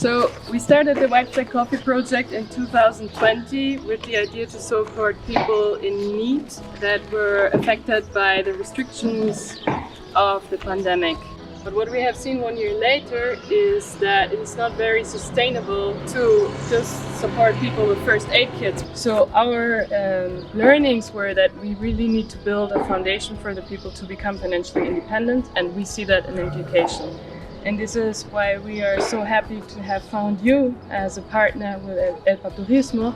So we started the White Flag Coffee project in 2020 with the idea to support people in need that were affected by the restrictions of the pandemic. But what we have seen 1 year later is that it is not very sustainable to just support people with first aid kits. So our learnings were that we really need to build a foundation for the people to become financially independent, and we see that in education. And this is why we are so happy to have found you as a partner with El Turismo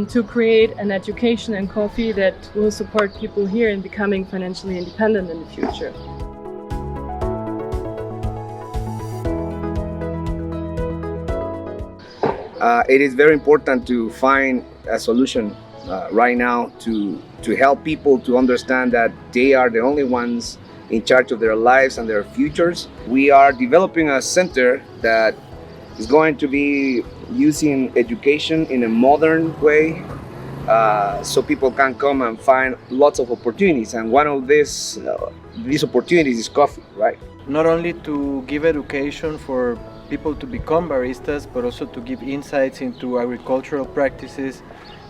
to create an education in coffee that will support people here in becoming financially independent in the future. It is very important to find a solution right now to help people to understand that they are the only ones in charge of their lives and their futures. We are developing a center that is going to be using education in a modern way so people can come and find lots of opportunities. And one of these opportunities is coffee, right? Not only to give education for people to become baristas, but also to give insights into agricultural practices,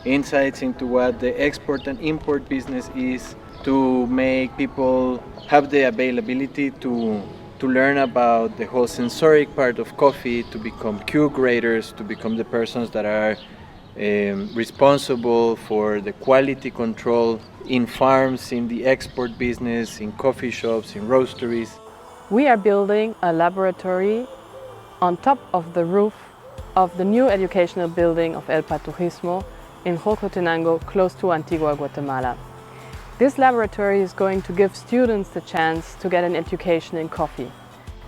insights into what the export and import business is, to make people have the availability to learn about the whole sensoric part of coffee, to become Q graders, to become the persons that are responsible for the quality control in farms, in the export business, in coffee shops, in roasteries. We are building a laboratory on top of the roof of the new educational building of El Turismo in Jocotenango, close to Antigua, Guatemala. This laboratory is going to give students the chance to get an education in coffee.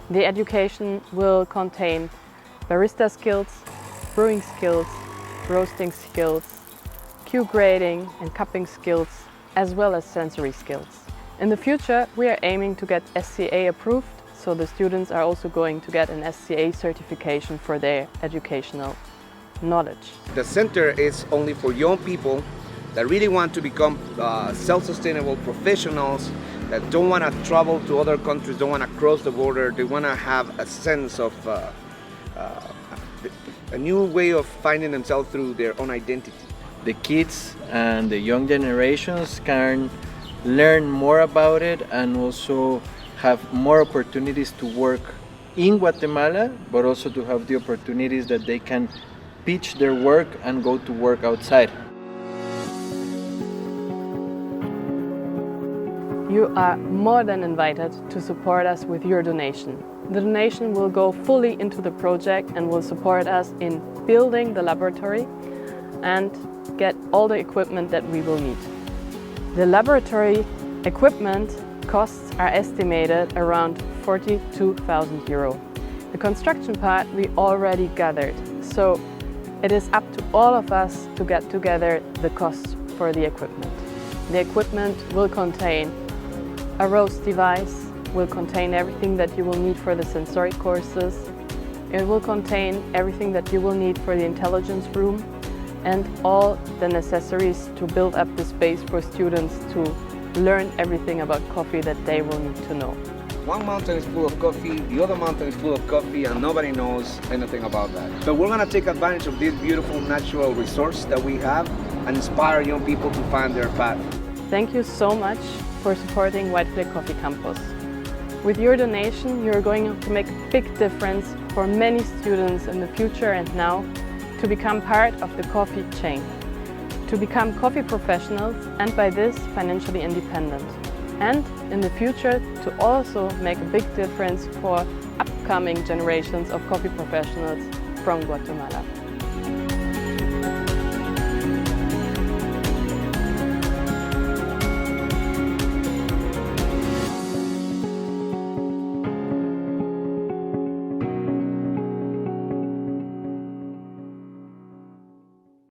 The education will contain barista skills, brewing skills, roasting skills, Q grading and cupping skills, as well as sensory skills. In the future, we are aiming to get SCA approved, so the students are also going to get an SCA certification for their educational knowledge. The center is only for young people that really want to become self-sustainable professionals, that don't want to travel to other countries, don't want to cross the border. They want to have a sense of a new way of finding themselves through their own identity. The kids and the young generations can learn more about it and also have more opportunities to work in Guatemala, but also to have the opportunities that they can pitch their work and go to work outside. You are more than invited to support us with your donation. The donation will go fully into the project and will support us in building the laboratory and get all the equipment that we will need. The laboratory equipment costs are estimated around 42,000 euro. The construction part we already gathered, so it is up to all of us to get together the costs for the equipment. The equipment will contain a roast device, will contain everything that you will need for the sensory courses. It will contain everything that you will need for the intelligence room and all the necessaries to build up the space for students to learn everything about coffee that they will need to know. One mountain is full of coffee, the other mountain is full of coffee, and nobody knows anything about that. So we're going to take advantage of this beautiful natural resource that we have and inspire young people to find their path. Thank you so much for supporting White Flag Coffee Campus. With your donation, you're going to make a big difference for many students in the future and now to become part of the coffee chain, to become coffee professionals and by this financially independent. And in the future to also make a big difference for upcoming generations of coffee professionals from Guatemala.